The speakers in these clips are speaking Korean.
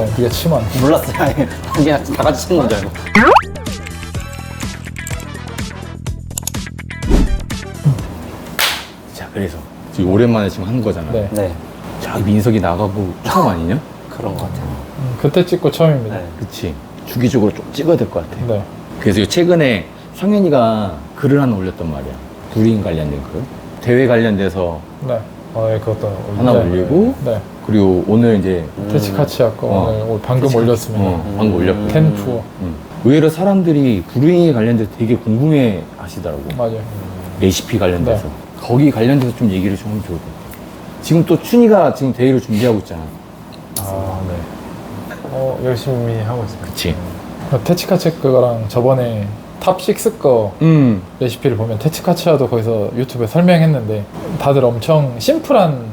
네가 치면 안 돼. 몰랐어요. 아니, 그냥 다 같이 치는 건 줄 알고. 자, 그래서 지금 오랜만에 지금 하는 거잖아. 네. 네, 자, 민석이 나가고 처음 아니냐? 그런 것 같아요. 그때 찍고 처음입니다. 네. 그치. 주기적으로 좀 찍어야 될 것 같아. 네. 그래서 최근에 상현이가 글을 하나 올렸단 말이야. 불임 관련된 글. 대회 관련돼서 네. 예, 그것도 하나 네. 올리고, 네. 그리고 오늘 이제 테치카치 아까 오늘 방금 올렸습니다. 방금 올렸고. 텐푸어. 의외로 사람들이 불임에 관련돼서 되게 궁금해 하시더라고. 맞아요. 레시피 관련돼서. 네. 거기 관련돼서 좀 얘기를 좀 하면 좋을 것 같아. 지금 또 춘이가 지금 대회를 준비하고 있잖아. 네. 열심히 하고 있습니다. 그치. 테치카치 거랑 저번에 탑6 거 레시피를 보면 테치카치아도 거기서 유튜브에 설명했는데 다들 엄청 심플한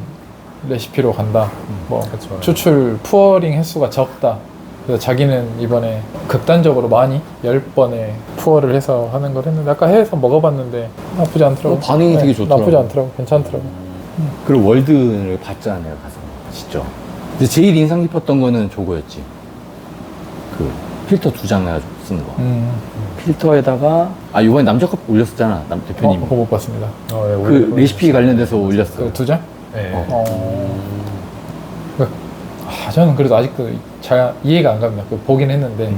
레시피로 간다. 뭐 그쵸. 추출 푸어링 횟수가 적다. 그래서 자기는 이번에 극단적으로 많이 10번에 푸어를 해서 하는 걸 했는데 아까 해서 먹어봤는데 나쁘지 않더라고. 반응이 되게 좋더라고. 나쁘지 않더라고. 괜찮더라고. 그리고 월드를 봤잖아, 내가 가서. 진짜. 근데 제일 인상 깊었던 거는 저거였지. 그 필터 2장 해가지고 쓰는 거. 필터에다가, 이번에 남자컵 올렸었잖아, 남 대표님. 그거 못 봤습니다. 그 레시피 관련돼서 올렸어. 그 2장? 네. 저는 그래도 아직도 잘 이해가 안 갑니다. 보긴 했는데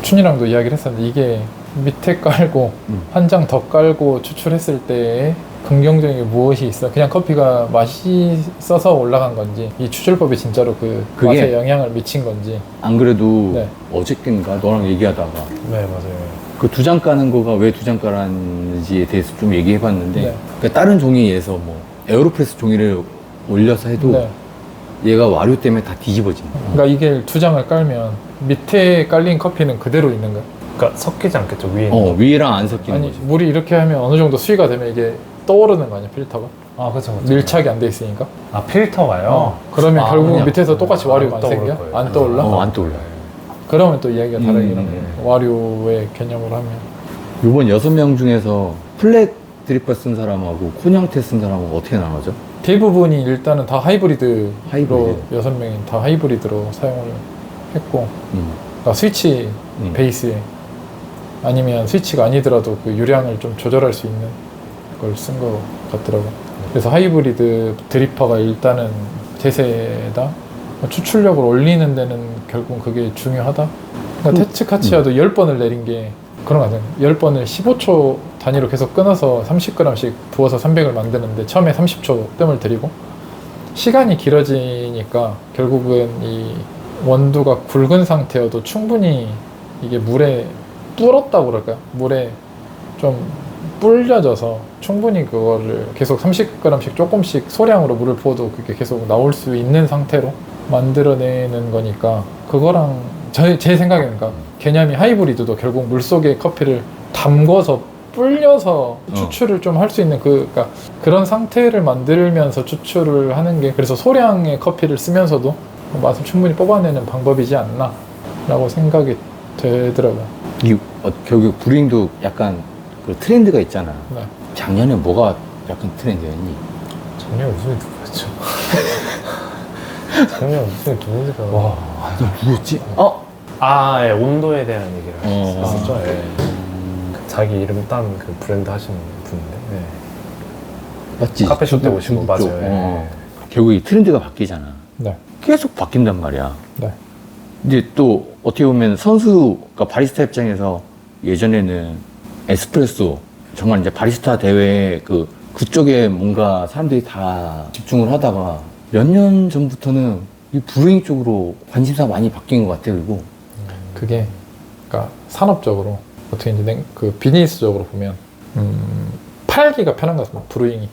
춘이랑도 이야기를 했었는데 이게 밑에 깔고 한 장 더 깔고 추출했을 때의 긍정적인 게 무엇이 있어? 그냥 커피가 맛있어서 올라간 건지 이 추출법이 진짜로 그 그게- 맛에 영향을 미친 건지. 안 그래도 네. 어저께인가 너랑 얘기하다가 네, 맞아요. 그 2장 까는 거가 왜 2장 깔았는지에 대해서 좀 얘기해봤는데 네. 그러니까 다른 종이에서 뭐 에어로프레스 종이를 올려서 해도 네. 얘가 와류 때문에 다 뒤집어진다. 그러니까 이게 2장을 깔면 밑에 깔린 커피는 그대로 있는 거야. 그러니까 섞이지 않겠죠, 위에 있는 위에랑 안 섞이는 아니 거지. 물이 이렇게 하면 어느 정도 수위가 되면 이게 떠오르는 거 아니야 필터가? 거. 그쵸. 밀착이 안 돼 있으니까. 필터가요? 그러면 결국 그냥- 밑에서 똑같이 와류가 안 떠오를 생겨? 거예요. 안 떠올라? 안 떠올라. 그러면 또 이야기가 다르긴 합니다. 와류의 개념으로 하면. 요번 6명 중에서 플랫 드리퍼 쓴 사람하고 콘양테 쓴 사람하고 어떻게 나눠져? 대부분이 일단은 다 하이브리드로 하이브리드. 6명이 다 하이브리드로 사용을 했고 음. 그러니까 스위치 베이스에 아니면 스위치가 아니더라도 그 유량을 좀 조절할 수 있는 걸 쓴 것 같더라고. 그래서 하이브리드 드리퍼가 일단은 대세다. 추출력을 올리는 데는 결국 그게 중요하다. 그러니까 테츠카치아도 10번을 내린 게 그런 거 같아요. 10번을 15초 단위로 계속 끊어서 30g씩 부어서 300을 만드는데 처음에 30초 뜸을 들이고 시간이 길어지니까 결국은 이 원두가 굵은 상태여도 충분히 이게 물에 불었다고 그럴까요? 물에 좀 불려져서 충분히 그거를 계속 30g씩 조금씩 소량으로 물을 부어도 그게 계속 나올 수 있는 상태로 만들어내는 거니까 그거랑 제 생각에는 그러니까 개념이 하이브리드도 결국 물속에 커피를 담궈서 불려서 추출을 좀 할 수 있는 그러니까 그런 상태를 만들면서 추출을 하는 게 그래서 소량의 커피를 쓰면서도 맛을 충분히 뽑아내는 방법이지 않나 라고 생각이 되더라고요. 결국 브루잉도 약간 그 트렌드가 있잖아. 네. 작년에 뭐가 약간 트렌드였니? 작년 우승이 누구였죠? 작년 우승이 누구였을까? 와, 누구였지? 예, 온도에 대한 얘기를 했었죠. 예. 자기 이름 딴 그 브랜드 하시는 분인데. 네. 맞지? 카페숍 때 중국 오신 거 쪽. 맞아요. 예. 결국 이 트렌드가 바뀌잖아. 네. 계속 바뀐단 말이야. 네. 이제 또 어떻게 보면 선수가 바리스타 입장에서 예전에는 에스프레소 정말 이제 바리스타 대회 그쪽에 뭔가 사람들이 다 집중을 하다가 몇 년 전부터는 이 브루잉 쪽으로 관심사가 많이 바뀐 것 같아요. 그리고 그게 그러니까 산업적으로 어떻게 이제 그 비즈니스적으로 보면 팔기가 편한 것 같습니다. 브루잉이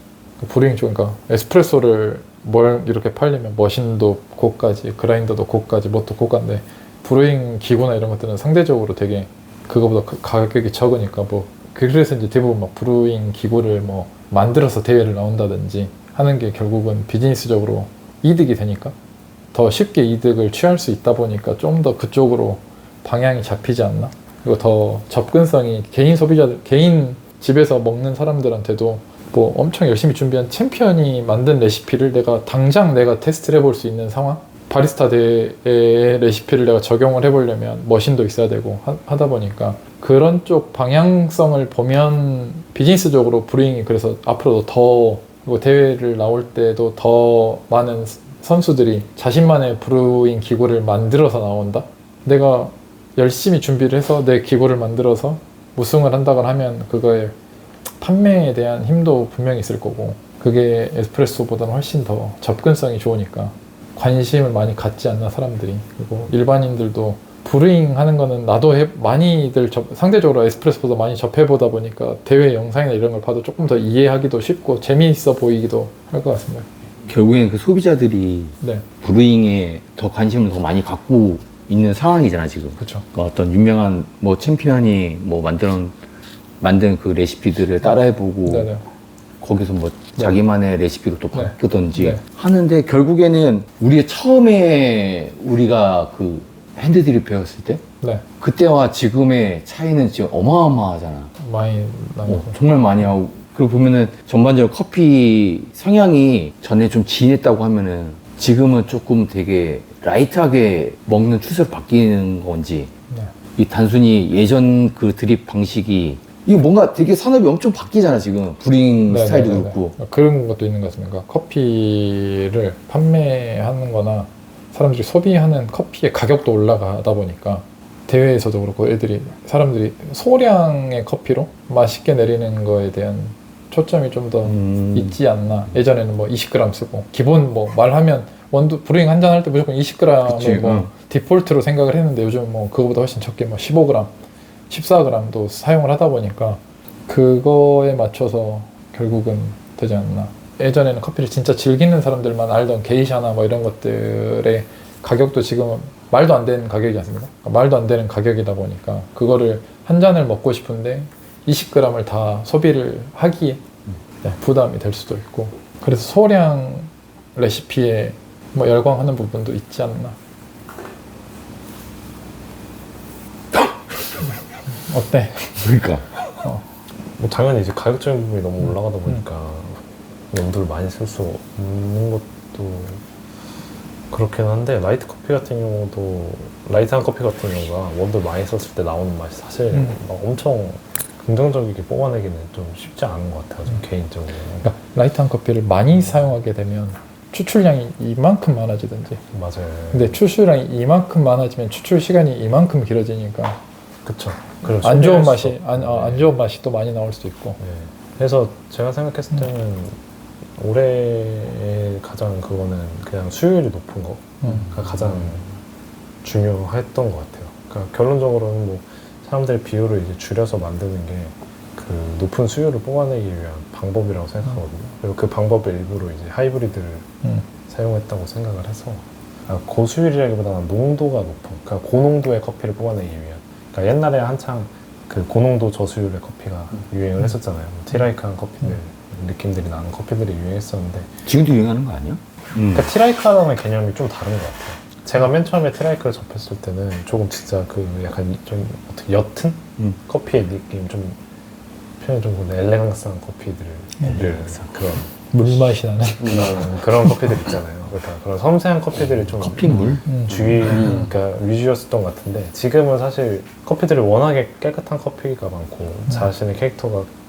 브루잉 쪽 그러니까 에스프레소를 뭘 이렇게 팔려면 머신도 고가지, 그라인더도 고가지, 뭣도 고가인데 브루잉 기구나 이런 것들은 상대적으로 되게 그거보다 가격이 적으니까 뭐 그래서 이제 대부분 막 브루잉 기구를 뭐 만들어서 대회를 나온다든지 하는 게 결국은 비즈니스적으로 이득이 되니까 더 쉽게 이득을 취할 수 있다 보니까 좀 더 그쪽으로 방향이 잡히지 않나? 그리고 더 접근성이 개인 소비자들, 개인 집에서 먹는 사람들한테도 뭐 엄청 열심히 준비한 챔피언이 만든 레시피를 내가 당장 내가 테스트를 해볼 수 있는 상황? 바리스타 대의 레시피를 내가 적용을 해보려면 머신도 있어야 되고 하다 보니까 그런 쪽 방향성을 보면 비즈니스적으로 브루잉이 그래서 앞으로도 더 그리고 대회를 나올 때도 더 많은 선수들이 자신만의 브루잉 기구를 만들어서 나온다. 내가 열심히 준비를 해서 내 기구를 만들어서 우승을 한다거나 하면 그거에 판매에 대한 힘도 분명히 있을 거고 그게 에스프레소보다는 훨씬 더 접근성이 좋으니까 관심을 많이 갖지 않나 사람들이. 그리고 일반인들도 브루잉 하는 거는 나도 많이들 상대적으로 에스프레소보다 많이 접해보다 보니까 대회 영상이나 이런 걸 봐도 조금 더 이해하기도 쉽고 재미있어 보이기도 할 것 같습니다. 결국엔 그 소비자들이 네, 브루잉에 더 관심을 더 많이 갖고 있는 상황이잖아 지금. 그렇죠. 그러니까 어떤 유명한 뭐 챔피언이 뭐 만든 그 레시피들을 따라해보고 네네. 거기서 뭐 네. 자기만의 레시피로 또 네. 바꾸던지 네. 하는데 결국에는 우리가 처음에 우리가 그 핸드드립 배웠을 때 네, 그때와 지금의 차이는 지금 어마어마하잖아. 많이 나고. 정말 많이 하고 그리고 보면은 전반적으로 커피 성향이 전에 좀 진했다고 하면은 지금은 조금 되게 라이트하게 먹는 추세로 바뀌는 건지 네. 이 단순히 예전 그 드립 방식이 이거 뭔가 되게 산업이 엄청 바뀌잖아 지금 브링 네, 스타일도 네, 네, 그렇고 네. 그런 것도 있는 것 같습니다. 커피를 판매하는 거나 사람들이 소비하는 커피의 가격도 올라가다 보니까 대회에서도 그렇고 사람들이 소량의 커피로 맛있게 내리는 거에 대한 초점이 좀 더 있지 않나. 예전에는 뭐 20g 쓰고 기본 뭐 말하면 브루잉 한 잔 할 때 무조건 20g을 그치, 뭐 응. 디폴트로 생각을 했는데 요즘 뭐 그거보다 훨씬 적게 뭐 15g, 14g도 사용을 하다 보니까 그거에 맞춰서 결국은 되지 않나. 예전에는 커피를 진짜 즐기는 사람들만 알던 게이샤나 뭐 이런 것들의 가격도 지금은 말도 안 되는 가격이지 않습니까? 말도 안 되는 가격이다 보니까 그거를 한 잔을 먹고 싶은데 20g을 다 소비를 하기에 부담이 될 수도 있고 그래서 소량 레시피에 뭐 열광하는 부분도 있지 않나. 어때? 그러니까 뭐 당연히 이제 가격적인 부분이 너무 올라가다 보니까 염도를 많이 쓸 수 없는 것도 그렇긴 한데 라이트한 커피 같은 경우가 원두를 많이 썼을 때 나오는 맛이 사실 막 엄청 긍정적이게 뽑아내기는 좀 쉽지 않은 것 같아요. 좀 개인적으로. 그러니까 라이트한 커피를 많이 사용하게 되면 추출량이 이만큼 많아지든지 맞아요. 근데 추출량이 이만큼 많아지면 추출 시간이 이만큼 길어지니까 그쵸. 그리고 안 좋은 소비할 맛이 수도 없고. 안 좋은 맛이 또 많이 나올 수도 있고. 네. 그래서 제가 생각했을 때는 올해의 가장 그거는 그냥 수요율이 높은 거가 가장 중요했던 것 같아요. 그러니까 결론적으로는 뭐 사람들이 비율을 이제 줄여서 만드는 게 그 높은 수요를 뽑아내기 위한 방법이라고 생각하거든요. 그리고 그 방법의 일부로 이제 하이브리드를 사용했다고 생각을 해서 고수율이라기보다는 농도가 높은, 그러니까 고농도의 커피를 뽑아내기 위한. 그러니까 옛날에 한창 그 고농도 저수율의 커피가 유행을 했었잖아요. 티라이크한 커피들, 느낌들이 나는 커피들이 유행했었는데 지금도 유행하는 거 아니야? 그러니까 티라이크라는 개념이 좀 다른 것 같아요. 제가 맨 처음에 티라이크를 접했을 때는 조금 진짜 그 약간 좀 어떻게 옅은 커피의 느낌, 좀 표현이 좀 그런데 엘레강스한 커피들을 그런 물맛이 나는. 그런 커피들 있잖아요. 그러니까 그런 섬세한 커피들이 좀 커피물? 그러니까 위주였었던 것 같은데 지금은 사실 커피들이 워낙에 깨끗한 커피가 많고 자신의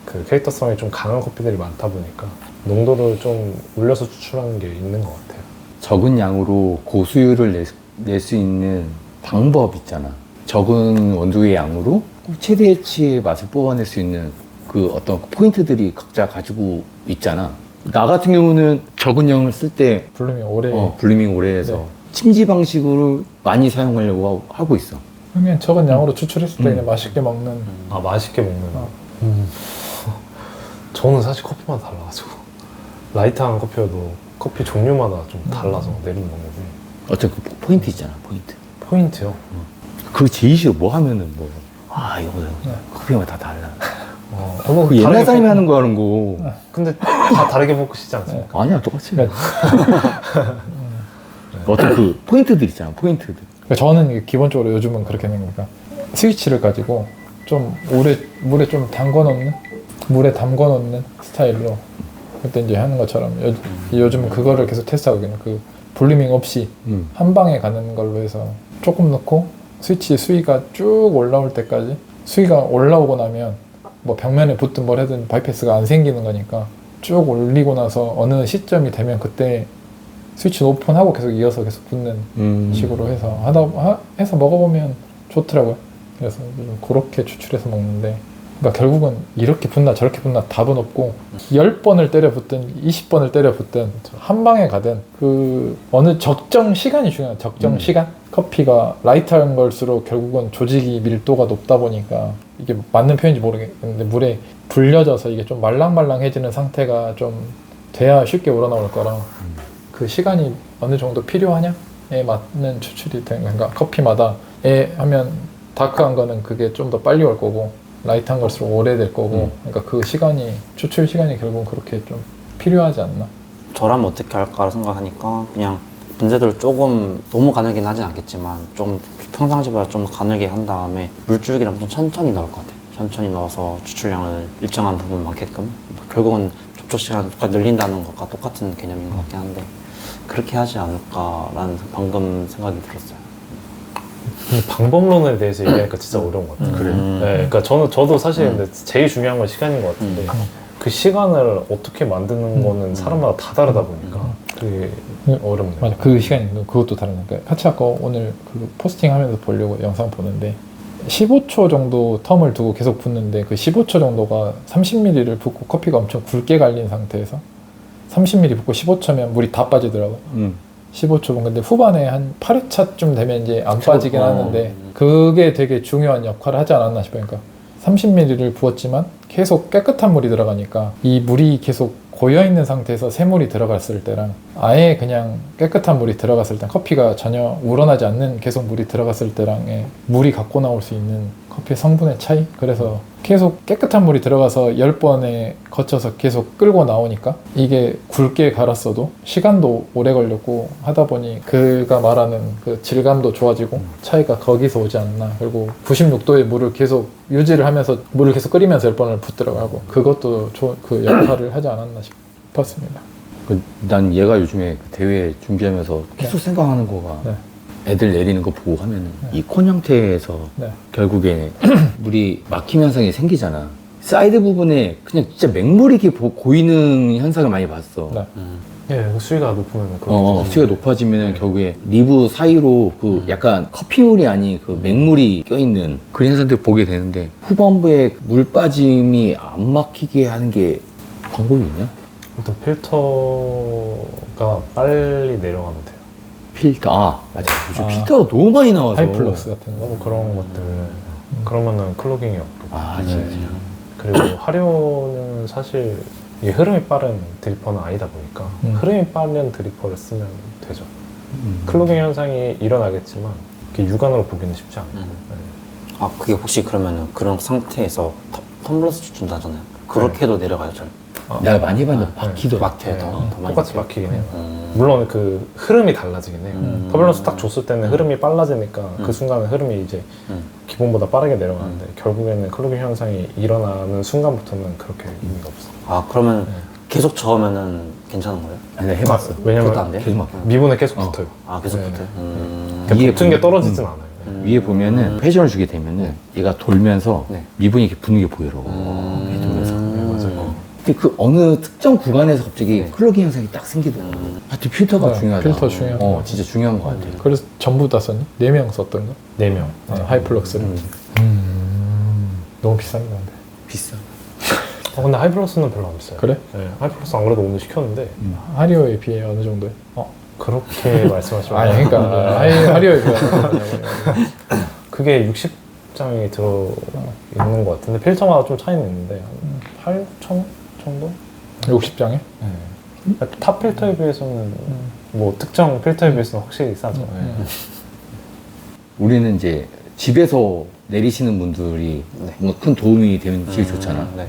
그 캐릭터성이 좀 강한 커피들이 많다 보니까 농도를 좀 올려서 추출하는 게 있는 것 같아요. 적은 양으로 고수율을 낼 수 있는 방법 있잖아. 적은 원두의 양으로 최대치의 맛을 뽑아낼 수 있는 그 어떤 포인트들이 각자 가지고 있잖아. 나 같은 경우는 적은 양을 쓸 때 블루밍 오래. 블루밍 오래 해서 네. 침지 방식으로 많이 사용하려고 하고 있어. 그러면 적은 양으로 추출했을 때 그냥 맛있게 먹는. 맛있게 먹는. 저는 사실 커피마다 달라가지고 라이트한 커피여도 커피 종류마다 좀 달라서 내리는 방법이. 어떤 그 포인트 있잖아, 포인트. 포인트요? 그거 제일 싫어. 뭐 하면은 뭐. 이거 커피마다 다 달라. 그 옛날 사람이 하는 거 하는 거. 근데 다 다르게 볶으시지 않습니까? 아니야, 똑같이. 어떤 그 포인트들 있잖아, 포인트들. 그러니까 저는 기본적으로 요즘은 그렇게 하는 거니까 스위치를 가지고 좀 물에 좀 물에 담궈 놓는 스타일로 그때 이제 하는 것처럼 요즘은 그거를 계속 테스트하고 있는 그 볼리밍 없이 한 방에 가는 걸로 해서 조금 넣고 스위치 수위가 쭉 올라올 때까지, 수위가 올라오고 나면 뭐 벽면에 붙든 뭘 하든 바이패스가 안 생기는 거니까 쭉 올리고 나서 어느 시점이 되면 그때 스위치 오픈하고 계속 이어서 계속 붙는 식으로 해서 해서 먹어보면 좋더라고요. 그래서 좀 그렇게 추출해서 먹는데, 그러니까 결국은 이렇게 붙나 저렇게 붙나 답은 없고 10번을 때려 붙든 20번을 때려 붙든 한 방에 가든 그 어느 적정 시간이 중요해요. 적정 시간? 커피가 라이트한 걸수록 결국은 조직이 밀도가 높다 보니까, 이게 맞는 표현인지 모르겠는데 물에 불려져서 이게 좀 말랑말랑해지는 상태가 좀 돼야 쉽게 우러나올 거라 그 시간이 어느 정도 필요하냐에 맞는 추출이 되는 거니까, 커피마다 하면 다크한 거는 그게 좀 더 빨리 올 거고 라이트한 걸수록 오래될 거고, 그러니까 그 시간이, 추출 시간이 결국은 그렇게 좀 필요하지 않나. 저라면 어떻게 할까 생각하니까 그냥 분쇄도를 조금 너무 가늘긴 하진 않겠지만 좀 평상시보다 좀 가늘게 한 다음에 물줄기랑 좀 천천히 넣을 것 같아요. 천천히 넣어서 추출량을 일정한 부분 많게끔, 결국은 접촉 시간을 늘린다는 것과 똑같은 개념인 것 같긴 한데 그렇게 하지 않을까라는 방금 생각이 들었어요. 근데 방법론에 대해서 얘기하니까 진짜 어려운 것 같아요. 그래. 네, 그러니까 저도 사실 근데 제일 중요한 건 시간인 것 같은데 그 시간을 어떻게 만드는 거는 사람마다 다 다르다 보니까 그게 어렵네요. 맞아, 그 시간이 그것도 다른 거니까. 같이 아까 오늘 그 포스팅하면서 보려고 영상 보는데 15초 정도 텀을 두고 계속 붓는데 그 15초 정도가 30ml를 붓고 커피가 엄청 굵게 갈린 상태에서 30ml 붓고 15초면 물이 다 빠지더라고. 15초분. 근데 후반에 한 8회차쯤 되면 이제 안 빠지긴 하는데 그게 되게 중요한 역할을 하지 않았나 싶어요. 그러니까 30ml를 부었지만 계속 깨끗한 물이 들어가니까 이 물이 계속 고여있는 상태에서 새물이 들어갔을 때랑 아예 그냥 깨끗한 물이 들어갔을 때, 커피가 전혀 우러나지 않는 계속 물이 들어갔을 때랑의 물이 갖고 나올 수 있는 커피의 성분의 차이? 그래서 계속 깨끗한 물이 들어가서 10번에 거쳐서 계속 끌고 나오니까 이게 굵게 갈았어도 시간도 오래 걸렸고 하다 보니 그가 말하는 그 질감도 좋아지고 차이가 거기서 오지 않나. 그리고 96도의 물을 계속 유지를 하면서 물을 계속 끓이면서 10번을 붓더라고. 그것도 그 역할을 하지 않았나 싶었습니다. 난 얘가 요즘에 대회 준비하면서 계속 생각하는 거가 네. 애들 내리는 거 보고 하면은 이 콘 형태에서 네. 결국에 물이 막힘 현상이 생기잖아. 사이드 부분에 그냥 진짜 맹물이 이렇게 고이는 현상을 많이 봤어. 네. 예, 수위가 높으면 수위가 높아지면 결국에 리브 사이로 그 약간 커피물이 아닌 그 맹물이 껴있는 그런 현상들 보게 되는데, 후반부에 물 빠짐이 안 막히게 하는 게 방법이 있냐? 일단 필터가 빨리 내려가면 돼요. 필터, 맞아. 요즘 필터가 너무 많이 나와서. 하이플러스 같은 거. 너무 그런 것들 그러면은 클로깅이 없고. 진짜. 그리고 화료는 사실 이게 흐름이 빠른 드리퍼는 아니다 보니까 흐름이 빠른 드리퍼를 쓰면 되죠. 클로깅 현상이 일어나겠지만 그게 육안으로 보기는 쉽지 않아요. 네. 아, 그게 혹시 그러면은 그런 상태에서 텀블러스 추출한다잖아요. 그렇게 해도 내려가요, 잘. 내가 많이 봤는데 막히더라. 막혀요, 더 많이. 똑같이 막히긴 해요. 물론 그 흐름이 달라지긴 해요. 터뷸런스 딱 줬을 때는 흐름이 빨라지니까 그 순간에 흐름이 이제 기본보다 빠르게 내려가는데 결국에는 클로깅 현상이 일어나는 순간부터는 그렇게 의미가 없어. 아, 그러면 계속 저으면은 괜찮은 거예요? 아니, 내가 해봤어. 왜냐면 그것도 안 돼요? 계속 막혀. 미분에 계속 붙어요. 아, 계속 네. 붙어요? 위에 붙은 게 보면- 떨어지진 않아요. 위에 보면은 회전을 주게 되면은 얘가 돌면서 네. 미분이 이렇게 붙는 게 보이더라고. 이렇게 돌면서. 네, 맞아요. 근데 그 어느 특정 구간에서 갑자기 클로깅 현상이 딱 생기더라고. 하여튼 필터가 네, 중요하다. 필터 중요하다. 진짜 중요한 것 같아. 그래서 전부 다 썼니? 4명 썼던 거? 4명. 하이플럭스를. 너무 비싼데. 비싸. 근데 하이플러스는 별로 안 비싸요. 그래? 네, 하이플러스 안 그래도 오늘 시켰는데 하리오에 비해 어느 정도에? 그렇게 말씀하시면 아니, 그러니까 하리오에 비해 그게 60장이 들어 있는 것 같은데 필터마다 좀 차이는 있는데 한 8천 정도? 60장에? 탑 필터에 비해서는 뭐 특정 필터에 비해서는 확실히 싸죠. 우리는 이제 집에서 내리시는 분들이 네. 뭔가 큰 도움이 되면 제일 좋잖아. 네.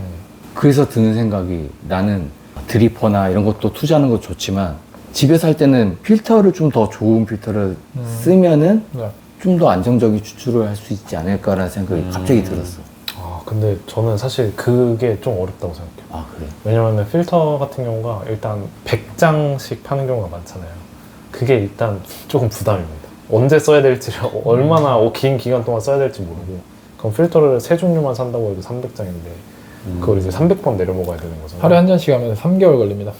그래서 드는 생각이, 나는 드리퍼나 이런 것도 투자하는 거 좋지만 집에서 할 때는 필터를 좀 더 좋은 필터를 쓰면은 네. 좀 더 안정적인 추출을 할 수 있지 않을까라는 생각이 갑자기 들었어. 아 근데 저는 사실 그게 좀 어렵다고 생각해요. 아, 그래? 왜냐면 필터 같은 경우가 일단 100장씩 파는 경우가 많잖아요. 그게 일단 조금 부담입니다. 언제 써야 될지, 얼마나 긴 기간 동안 써야 될지 모르고. 그럼 필터를 3종류만 산다고 해도 300장인데 그걸 이제 300번 내려 먹어야 되는 거잖아요. 하루에 한 잔씩 하면 3개월 걸립니다.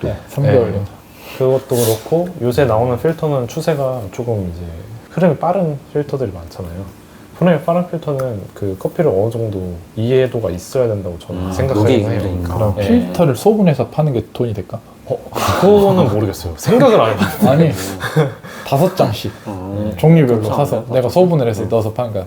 네, 3개월 네. 걸립니다. 그것도 그렇고 요새 나오는 필터는 추세가 조금 이제 흐름이 빠른 필터들이 많잖아요. 흐름이 빠른 필터는 그 커피를 어느 정도 이해도가 있어야 된다고 저는 생각하고 녹이기 해요. 힘드니까. 그럼 네. 필터를 소분해서 파는 게 돈이 될까? 그거는 모르겠어요. 생각을 안 해봤어요. 아니 5장씩 종류별로 사서 내가 소분을 해서 넣어서 파는 거야.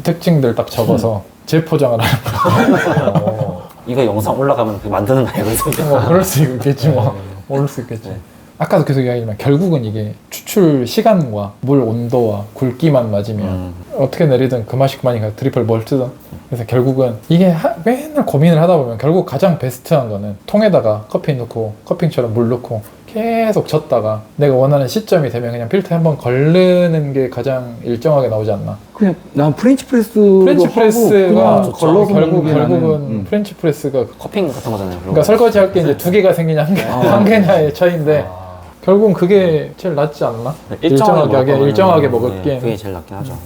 특징들 딱 적어서 재포장을 하는 거야. 이거 영상 올라가면 그 만드는 거예요. 그래서 뭐 그럴 수 있겠지 뭐. 모를 수 있겠지. 네. 아까도 계속 이야기했지만 결국은 이게 추출 시간과 물 온도와 굵기만 맞으면 어떻게 내리든 그 맛이 그만이니까 드리퍼를 뭘 쓰든. 그래서 결국은 이게 맨날 고민을 하다 보면 결국 가장 베스트한 거는 통에다가 커피 넣고 커피처럼 물 넣고 계속 젓다가 내가 원하는 시점이 되면 그냥 필터에 한번 걸르는 게 가장 일정하게 나오지 않나. 그냥 난 프렌치 프레스로 프렌치 하고 프레스가 그냥 걸러서 먹는 게 결국은 프렌치 프레스가 커피 같은 거잖아요. 그러니까 설거지 할 게 이제 2개가 생기냐 한 개냐의 차이인데 결국은 그게 제일 낫지 않나? 일정하게 먹을 게. 그게 제일 낫긴 하죠.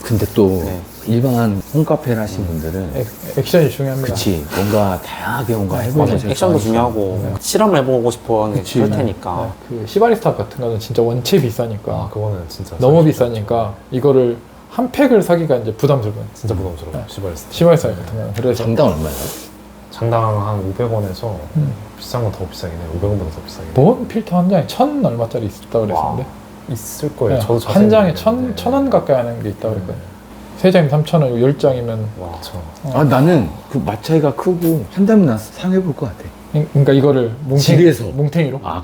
근데 또 네. 일반 홈카페를 하시는 분들은 액션이 중요합니다. 그치 뭔가 다양하게 뭔가 해보고 맞아. 액션도 중요하고 실험을 해보고 싶어하는 게 그치. 그럴 테니까. 그 시바리스타 같은 거는 진짜 원체 비싸니까 그거는 진짜 너무 비싸니까 이거를 한 팩을 사기가 이제 부담스러워요. 진짜 부담스러워요. 시바리스타. 시바리스타 같은 거는 그래서 장당 얼마예요? 장당 한 500원에서 비싼 건 더 비싸긴 해요. 500원보다 더 비싸긴 해요. 뭔 필터 한 장에 1,000 얼마짜리 있다 그랬었는데 있을 거예요. 저도 네, 한 장에 자세히 1,000원 가까이 하는 게 있다 그랬거든요. 3장이면 3,000원, 10장이면 그렇죠. 아 나는 그 맛 차이가 크고 한다면 난 상해볼 것 같아. 그러니까 이거를 집에서. 뭉탱이로 아,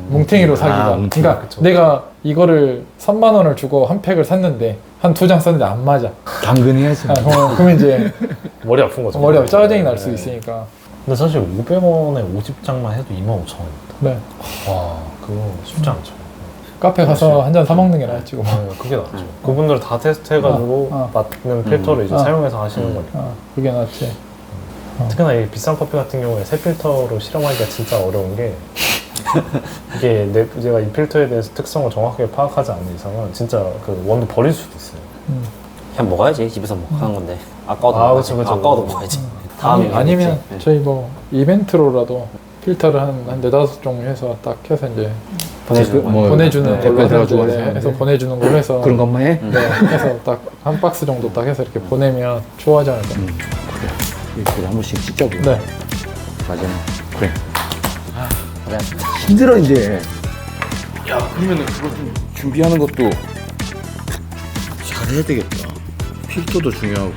뭉탱이로 사기가. 뭉탱이. 그러니까 그쵸. 내가 이거를 3만 원을 주고 한 팩을 샀는데 한 2장 썼는데 안 맞아. 당근해야지. 그러면 이제 머리 아픈 거죠. 머리가 짜증이 날 수 네. 있으니까. 근데 사실 500원에 50장만 해도 25,000원입니다. 네. 와, 그거 쉽지 않죠. 카페 가서 한 잔 사 먹는 게 낫지 뭐. 그게 낫죠. 그분들 다 테스트해가지고 맞는 필터를 이제 사용해서 하시는 거니까. 그게 낫지. 특히나 이 비싼 커피 같은 경우에 새 필터로 실험하기가 진짜 어려운 게 이게 제가 이 필터에 대해서 특성을 정확하게 파악하지 않는 이상은 진짜 그 원두 버릴 수도 있어요. 그냥 먹어야지. 집에서 하는 건데. 아까워도 아, 먹어야지. 그쵸. 아까워도 먹어야지. 다음에 아니면 네. 저희 뭐 이벤트로라도 필터를 한 4-5종류 해서 딱 해서 이제 보내주는 뭐, 거예요. 보내주는 댓글 걸로 달아주고 해서 보내주는 걸로 해서 그런 것만 해? 네, 해서 딱 한 박스 정도 딱 해서 이렇게 보내면 좋아하지 않을까. 이렇게 한 번씩 찍자고. 네. 맞아. 그래. 그래. 힘들어 이제. 야 그러면은 그거 좀 준비하는 것도 잘해야 되겠다. 필터도 중요하고.